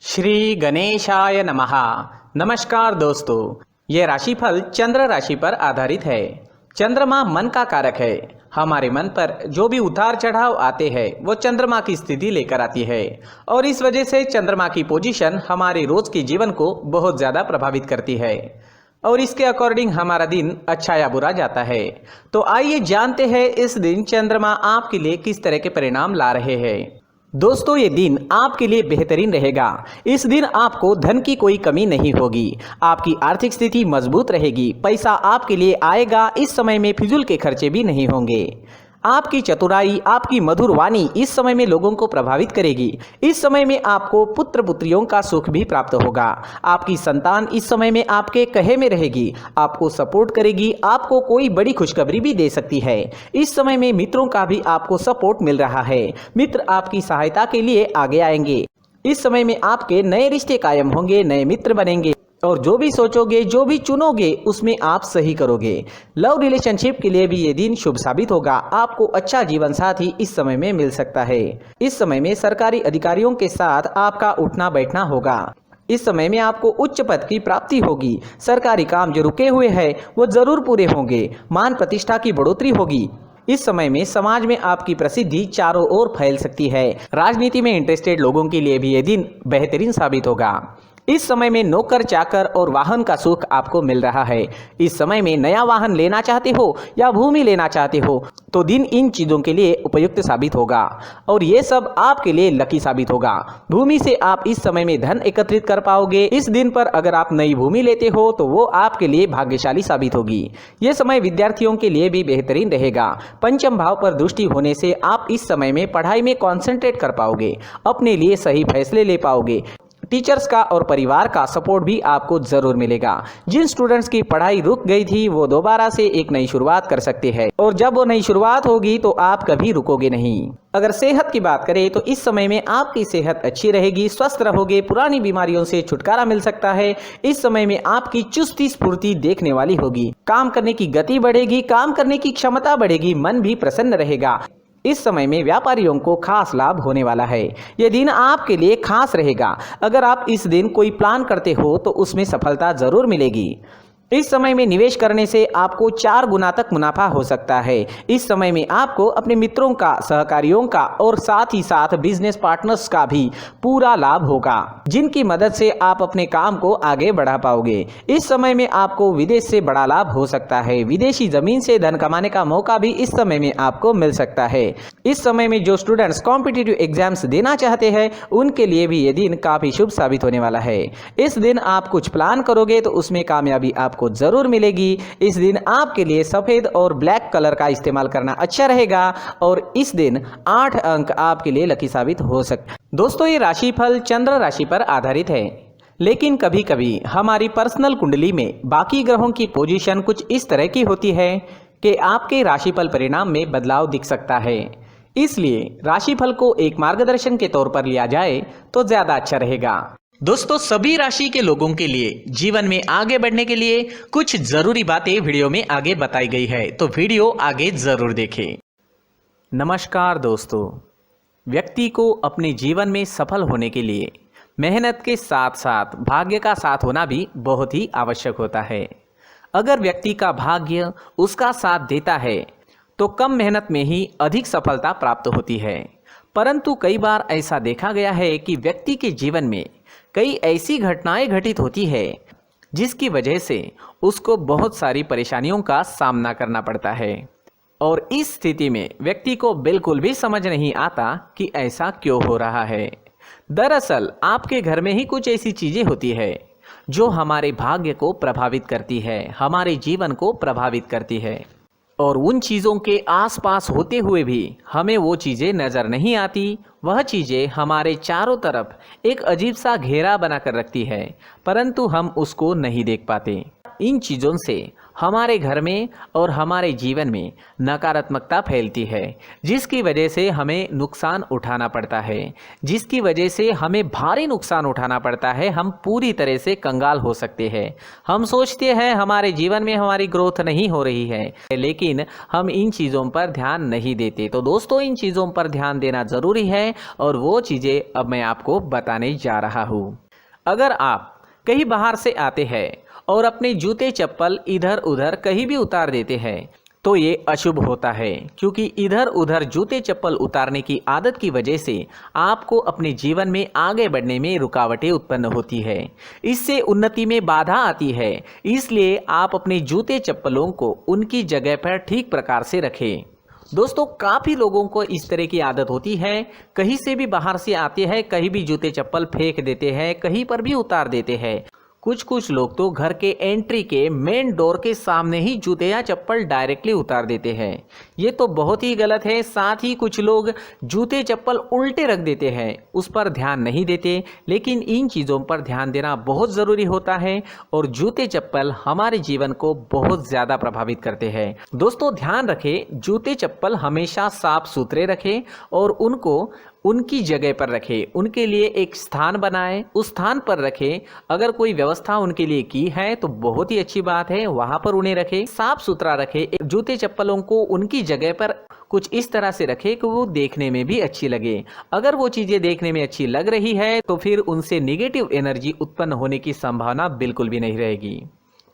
श्री गणेशाय नमः। नमस्कार दोस्तों, ये राशिफल चंद्र राशि पर आधारित है। चंद्रमा मन का कारक है। हमारे मन पर जो भी उतार चढ़ाव आते हैं वो चंद्रमा की स्थिति लेकर आती है और इस वजह से चंद्रमा की पोजीशन हमारे रोज के जीवन को बहुत ज़्यादा प्रभावित करती है और इसके अकॉर्डिंग हमारा दिन अच्छा या बुरा जाता है। तो आइए जानते हैं इस दिन चंद्रमा आपके लिए किस तरह के परिणाम ला रहे हैं। दोस्तों, ये दिन आपके लिए बेहतरीन रहेगा। इस दिन आपको धन की कोई कमी नहीं होगी। आपकी आर्थिक स्थिति मजबूत रहेगी। पैसा आपके लिए आएगा। इस समय में फिजूल के खर्चे भी नहीं होंगे। आपकी चतुराई, आपकी मधुर वाणी इस समय में लोगों को प्रभावित करेगी। इस समय में आपको पुत्र पुत्रियों का सुख भी प्राप्त होगा। आपकी संतान इस समय में आपके कहे में रहेगी, आपको सपोर्ट करेगी, आपको कोई बड़ी खुशखबरी भी दे सकती है। इस समय में मित्रों का भी आपको सपोर्ट मिल रहा है। मित्र आपकी सहायता के लिए आगे आएंगे। इस समय में आपके नए रिश्ते कायम होंगे, नए मित्र बनेंगे और जो भी सोचोगे, जो भी चुनोगे उसमें आप सही करोगे। लव रिलेशनशिप के लिए भी ये दिन शुभ साबित होगा। आपको अच्छा जीवन साथी इस समय में मिल सकता है। इस समय में सरकारी अधिकारियों के साथ आपका उठना बैठना होगा। इस समय में आपको उच्च पद की प्राप्ति होगी। सरकारी काम जो रुके हुए हैं वो जरूर पूरे होंगे। मान प्रतिष्ठा की बढ़ोतरी होगी। इस समय में समाज में आपकी प्रसिद्धि चारों ओर फैल सकती है। राजनीति में इंटरेस्टेड लोगों के लिए भी ये दिन बेहतरीन साबित होगा। इस समय में नौकर चाकर और वाहन का सुख आपको मिल रहा है। इस समय में नया वाहन लेना चाहते हो या भूमि लेना चाहते हो तो दिन इन चीज़ों के लिए उपयुक्त साबित होगा और ये सब आपके लिए लकी साबित होगा। भूमि से आप इस समय में धन एकत्रित कर पाओगे। इस दिन पर अगर आप नई भूमि लेते हो तो वो आपके लिए भाग्यशाली साबित होगी। ये समय विद्यार्थियों के लिए भी बेहतरीन रहेगा। पंचम भाव पर दृष्टि होने से आप इस समय में पढ़ाई में कॉन्सेंट्रेट कर पाओगे, अपने लिए सही फैसले ले पाओगे। टीचर्स का और परिवार का सपोर्ट भी आपको जरूर मिलेगा। जिन स्टूडेंट्स की पढ़ाई रुक गई थी वो दोबारा से एक नई शुरुआत कर सकते हैं और जब वो नई शुरुआत होगी तो आप कभी रुकोगे नहीं। अगर सेहत की बात करें तो इस समय में आपकी सेहत अच्छी रहेगी, स्वस्थ रहोगे, पुरानी बीमारियों से छुटकारा मिल सकता है। इस समय में आपकी चुस्ती स्फूर्ति देखने वाली होगी। काम करने की गति बढ़ेगी, काम करने की क्षमता बढ़ेगी, मन भी प्रसन्न रहेगा। इस समय में व्यापारियों को खास लाभ होने वाला है। यह दिन आपके लिए खास रहेगा। अगर आप इस दिन कोई प्लान करते हो तो उसमें सफलता जरूर मिलेगी। इस समय में निवेश करने से आपको 4 गुना तक मुनाफा हो सकता है। इस समय में आपको अपने मित्रों का, सहकारियों का और साथ ही साथ बिजनेस पार्टनर्स का भी पूरा लाभ होगा, जिनकी मदद से आप अपने काम को आगे बढ़ा पाओगे। इस समय में आपको विदेश से बड़ा लाभ हो सकता है। विदेशी जमीन से धन कमाने का मौका भी इस समय में आपको मिल सकता है। इस समय में जो स्टूडेंट्स कॉम्पिटिटिव एग्जाम्स देना चाहते हैं उनके लिए भी ये दिन काफी शुभ साबित होने वाला है। इस दिन आप कुछ प्लान करोगे तो उसमें कामयाबी आपको जरूर मिलेगी। इस दिन आपके लिए सफेद और ब्लैक कलर का इस्तेमाल करना अच्छा रहेगा और इस दिन 8 अंक आपके लिए लकी साबित हो सकते हैं। दोस्तों, ये राशिफल चंद्र राशि पर आधारित है, लेकिन कभी कभी हमारी पर्सनल कुंडली में बाकी ग्रहों की पोजीशन कुछ इस तरह की होती है कि आपके राशिफल परिणाम में बदलाव दिख सकता है। इसलिए राशिफल को एक मार्गदर्शन के तौर पर लिया जाए तो ज्यादा अच्छा रहेगा। दोस्तों, सभी राशि के लोगों के लिए जीवन में आगे बढ़ने के लिए कुछ जरूरी बातें वीडियो में आगे बताई गई है, तो वीडियो आगे जरूर देखें। नमस्कार दोस्तों, व्यक्ति को अपने जीवन में सफल होने के लिए मेहनत के साथ साथ भाग्य का साथ होना भी बहुत ही आवश्यक होता है। अगर व्यक्ति का भाग्य उसका साथ देता है तो कम मेहनत में ही अधिक सफलता प्राप्त होती है। परंतु कई बार ऐसा देखा गया है कि व्यक्ति के जीवन में कई ऐसी घटनाएं घटित होती है जिसकी वजह से उसको बहुत सारी परेशानियों का सामना करना पड़ता है और इस स्थिति में व्यक्ति को बिल्कुल भी समझ नहीं आता कि ऐसा क्यों हो रहा है। दरअसल आपके घर में ही कुछ ऐसी चीजें होती है जो हमारे भाग्य को प्रभावित करती है, हमारे जीवन को प्रभावित करती है और उन चीज़ों के आसपास होते हुए भी हमें वो चीज़ें नज़र नहीं आती। वह चीज़ें हमारे चारों तरफ एक अजीब सा घेरा बनाकर रखती है, परंतु हम उसको नहीं देख पाते। इन चीज़ों से हमारे घर में और हमारे जीवन में नकारात्मकता फैलती है, जिसकी वजह से हमें नुकसान उठाना पड़ता है, जिसकी वजह से हमें भारी नुकसान उठाना पड़ता है। हम पूरी तरह से कंगाल हो सकते हैं। हम सोचते हैं हमारे जीवन में हमारी ग्रोथ नहीं हो रही है, लेकिन हम इन चीज़ों पर ध्यान नहीं देते। तो दोस्तों, इन चीज़ों पर ध्यान देना ज़रूरी है और वो चीज़ें अब मैं आपको बताने जा रहा हूँ। अगर आप कहीं बाहर से आते हैं और अपने जूते चप्पल इधर उधर कहीं भी उतार देते हैं तो ये अशुभ होता है, क्योंकि इधर उधर जूते चप्पल उतारने की आदत की वजह से आपको अपने जीवन में आगे बढ़ने में रुकावटें उत्पन्न होती है। इससे उन्नति में बाधा आती है। इसलिए आप अपने जूते चप्पलों को उनकी जगह पर ठीक प्रकार से रखें। दोस्तों, काफ़ी लोगों को इस तरह की आदत होती है, कहीं से भी बाहर से आते हैं, कहीं भी जूते चप्पल फेंक देते हैं, कहीं पर भी उतार देते हैं। कुछ लोग तो घर के एंट्री के मेन डोर के सामने ही जूते या चप्पल डायरेक्टली उतार देते हैं। ये तो बहुत ही गलत है। साथ ही कुछ लोग जूते चप्पल उल्टे रख देते हैं, उस पर ध्यान नहीं देते। लेकिन इन चीज़ों पर ध्यान देना बहुत ज़रूरी होता है और जूते चप्पल हमारे जीवन को बहुत ज़्यादा प्रभावित करते हैं। दोस्तों, ध्यान रखें, जूते चप्पल हमेशा साफ सुथरे रखें और उनको उनकी जगह पर रखें। उनके लिए एक स्थान बनाएं, उस स्थान पर रखें। अगर कोई व्यवस्था उनके लिए की है तो बहुत ही अच्छी बात है, वहां पर उन्हें रखें, साफ सुथरा रखें। जूते चप्पलों को उनकी जगह पर कुछ इस तरह से रखें कि वो देखने में भी अच्छी लगे। अगर वो चीज़ें देखने में अच्छी लग रही है तो फिर उनसे नेगेटिव एनर्जी उत्पन्न होने की संभावना बिल्कुल भी नहीं रहेगी।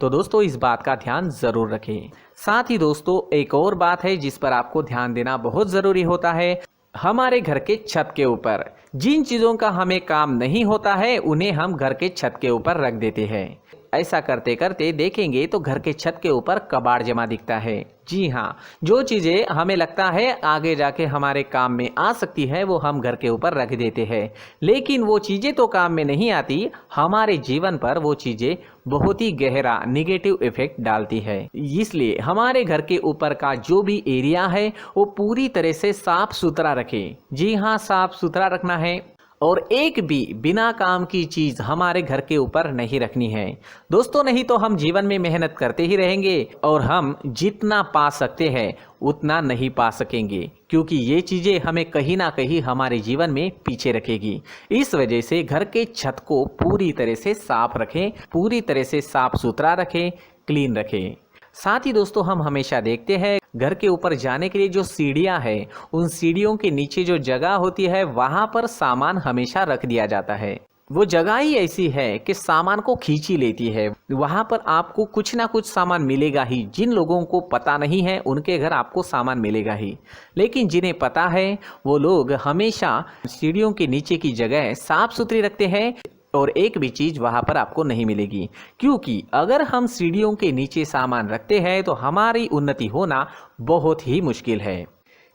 तो दोस्तों, इस बात का ध्यान ज़रूर रखें। साथ ही दोस्तों, एक और बात है जिस पर आपको ध्यान देना बहुत ज़रूरी होता है। हमारे घर के छत के ऊपर जिन चीज़ों का हमें काम नहीं होता है उन्हें हम घर के छत के ऊपर रख देते हैं। ऐसा करते करते देखेंगे तो घर के छत के ऊपर कबाड़ जमा दिखता है। जी हाँ, जो चीज़ें हमें लगता है आगे जाके हमारे काम में आ सकती है वो हम घर के ऊपर रख देते हैं, लेकिन वो चीज़ें तो काम में नहीं आती। हमारे जीवन पर वो चीज़ें बहुत ही गहरा निगेटिव इफेक्ट डालती है। इसलिए हमारे घर के ऊपर का जो भी एरिया है वो पूरी तरह से साफ सुथरा रखें। जी हाँ, साफ सुथरा रखना है और एक भी बिना काम की चीज़ हमारे घर के ऊपर नहीं रखनी है। दोस्तों, नहीं तो हम जीवन में मेहनत करते ही रहेंगे और हम जितना पा सकते हैं उतना नहीं पा सकेंगे, क्योंकि ये चीज़ें हमें कहीं ना कहीं हमारे जीवन में पीछे रखेगी। इस वजह से घर के छत को पूरी तरह से साफ रखें, पूरी तरह से साफ सुथरा रखें, क्लीन रखें। साथ ही दोस्तों, हम हमेशा देखते हैं घर के ऊपर जाने के लिए जो सीढ़ियां हैं, उन सीढ़ियों के नीचे जो जगह होती है वहां पर सामान हमेशा रख दिया जाता है। वो जगह ही ऐसी है कि सामान को खींच ही लेती है। वहां पर आपको कुछ ना कुछ सामान मिलेगा ही। जिन लोगों को पता नहीं है उनके घर आपको सामान मिलेगा ही, लेकिन जिन्हें पता है वो लोग हमेशा सीढ़ियों के नीचे की जगह साफ सुथरी रखते हैं और एक भी चीज़ वहाँ पर आपको नहीं मिलेगी, क्योंकि अगर हम सीढ़ियों के नीचे सामान रखते हैं तो हमारी उन्नति होना बहुत ही मुश्किल है।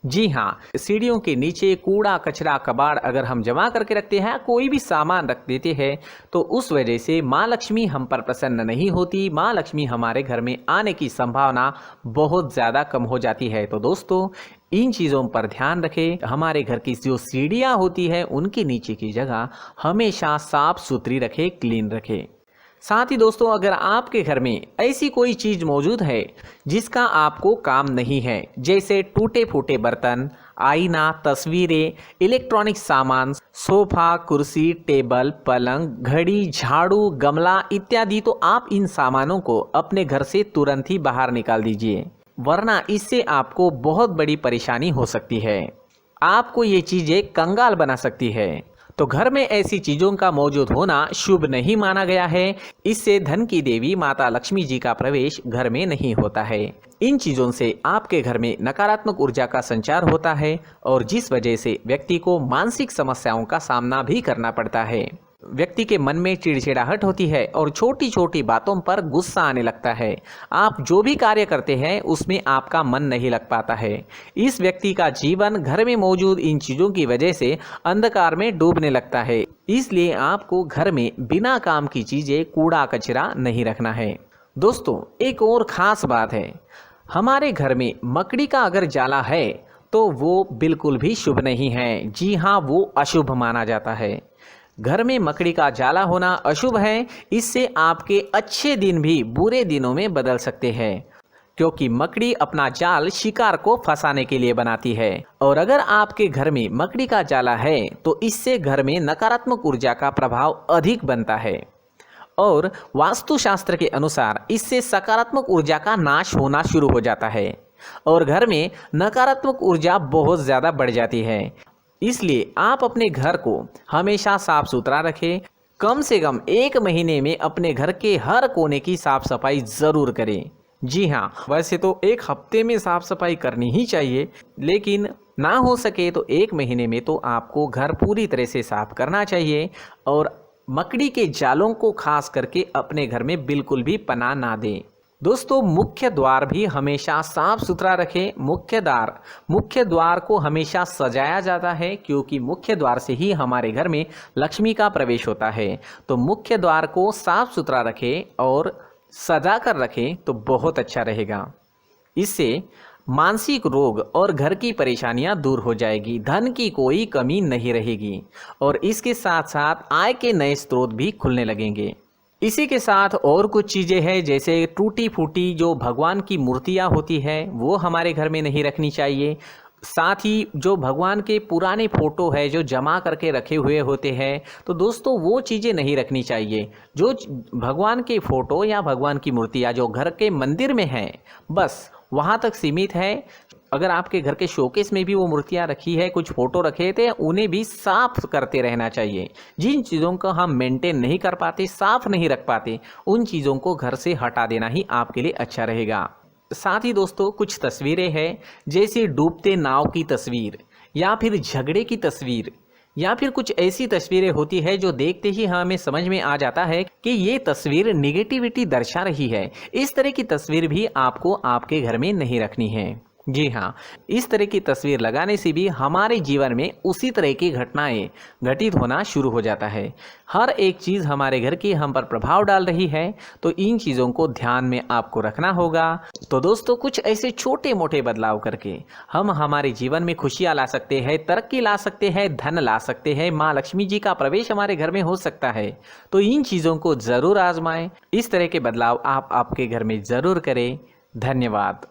जी हाँ, सीढ़ियों के नीचे कूड़ा कचरा कबाड़ अगर हम जमा करके रखते हैं, कोई भी सामान रख देते हैं, तो उस वजह से माँ लक्ष्मी हम पर प्रसन्न नहीं होती। माँ लक्ष्मी हमारे घर में आने की संभावना बहुत ज़्यादा कम हो जाती है। तो दोस्तों, इन चीज़ों पर ध्यान रखें। हमारे घर की जो सीढ़ियाँ होती है उनके नीचे की जगह हमेशा साफ सुथरी रखें, क्लीन रखें। साथ ही दोस्तों, अगर आपके घर में ऐसी कोई चीज़ मौजूद है जिसका आपको काम नहीं है, जैसे टूटे फूटे बर्तन, आईना, तस्वीरें, इलेक्ट्रॉनिक सामान, सोफा, कुर्सी, टेबल, पलंग, घड़ी, झाड़ू, गमला इत्यादि, तो आप इन सामानों को अपने घर से तुरंत ही बाहर निकाल दीजिए, वरना इससे आपको बहुत बड़ी परेशानी हो सकती है। आपको ये चीज़ें कंगाल बना सकती है। तो घर में ऐसी चीज़ों का मौजूद होना शुभ नहीं माना गया है। इससे धन की देवी माता लक्ष्मी जी का प्रवेश घर में नहीं होता है। इन चीज़ों से आपके घर में नकारात्मक ऊर्जा का संचार होता है और जिस वजह से व्यक्ति को मानसिक समस्याओं का सामना भी करना पड़ता है। व्यक्ति के मन में चिड़चिड़ाहट होती है और छोटी छोटी बातों पर गुस्सा आने लगता है। आप जो भी कार्य करते हैं उसमें आपका मन नहीं लग पाता है। इस व्यक्ति का जीवन घर में मौजूद इन चीज़ों की वजह से अंधकार में डूबने लगता है। इसलिए आपको घर में बिना काम की चीज़ें, कूड़ा कचरा नहीं रखना है। दोस्तों, एक और ख़ास बात है, हमारे घर में मकड़ी का अगर जाला है तो वो बिल्कुल भी शुभ नहीं है। जी हाँ, वो अशुभ माना जाता है। घर में मकड़ी का जाला होना अशुभ है। इससे आपके अच्छे दिन भी बुरे दिनों में बदल सकते हैं, क्योंकि मकड़ी अपना जाल शिकार को फंसाने के लिए बनाती है। और अगर आपके घर में मकड़ी का जाला है तो इससे घर में नकारात्मक ऊर्जा का प्रभाव अधिक बनता है और वास्तुशास्त्र के अनुसार इससे सकारात्मक ऊर्जा का नाश होना शुरू हो जाता है और घर में नकारात्मक ऊर्जा बहुत ज़्यादा बढ़ जाती है। इसलिए आप अपने घर को हमेशा साफ सुथरा रखें। कम से कम 1 महीने में अपने घर के हर कोने की साफ सफाई ज़रूर करें। जी हाँ, वैसे तो 1 हफ्ते में साफ सफाई करनी ही चाहिए, लेकिन ना हो सके तो 1 महीने में तो आपको घर पूरी तरह से साफ करना चाहिए और मकड़ी के जालों को खास करके अपने घर में बिल्कुल भी पनाह ना दें। दोस्तों, मुख्य द्वार भी हमेशा साफ सुथरा रखें। मुख्य द्वार को हमेशा सजाया जाता है, क्योंकि मुख्य द्वार से ही हमारे घर में लक्ष्मी का प्रवेश होता है। तो मुख्य द्वार को साफ सुथरा रखें और सजा कर रखें तो बहुत अच्छा रहेगा। इससे मानसिक रोग और घर की परेशानियां दूर हो जाएगी, धन की कोई कमी नहीं रहेगी और इसके साथ साथ आय के नए स्रोत भी खुलने लगेंगे। इसी के साथ और कुछ चीज़ें हैं, जैसे टूटी फूटी जो भगवान की मूर्तियां होती है वो हमारे घर में नहीं रखनी चाहिए। साथ ही जो भगवान के पुराने फ़ोटो है जो जमा करके रखे हुए होते हैं, तो दोस्तों वो चीज़ें नहीं रखनी चाहिए। जो भगवान के फ़ोटो या भगवान की मूर्तियाँ जो घर के मंदिर में हैं, बस वहाँ तक सीमित है। अगर आपके घर के शोकेस में भी वो मूर्तियाँ रखी है, कुछ फ़ोटो रखे थे, उन्हें भी साफ़ करते रहना चाहिए। जिन चीज़ों को हम मेंटेन नहीं कर पाते, साफ़ नहीं रख पाते, उन चीज़ों को घर से हटा देना ही आपके लिए अच्छा रहेगा। साथ ही दोस्तों, कुछ तस्वीरें हैं, जैसे डूबते नाव की तस्वीर या फिर झगड़े की तस्वीर या फिर कुछ ऐसी तस्वीरें होती है जो देखते ही हमें समझ में आ जाता है कि ये तस्वीर निगेटिविटी दर्शा रही है। इस तरह की तस्वीर भी आपको आपके घर में नहीं रखनी है। जी हाँ, इस तरह की तस्वीर लगाने से भी हमारे जीवन में उसी तरह की घटनाएं घटित होना शुरू हो जाता है। हर एक चीज़ हमारे घर की हम पर प्रभाव डाल रही है, तो इन चीज़ों को ध्यान में आपको रखना होगा। तो दोस्तों, कुछ ऐसे छोटे मोटे बदलाव करके हम हमारे जीवन में खुशियाँ ला सकते हैं, तरक्की ला सकते हैं, धन ला सकते हैं, माँ लक्ष्मी जी का प्रवेश हमारे घर में हो सकता है। तो इन चीज़ों को ज़रूर आजमाएं। इस तरह के बदलाव आप आपके घर में ज़रूर करें। धन्यवाद।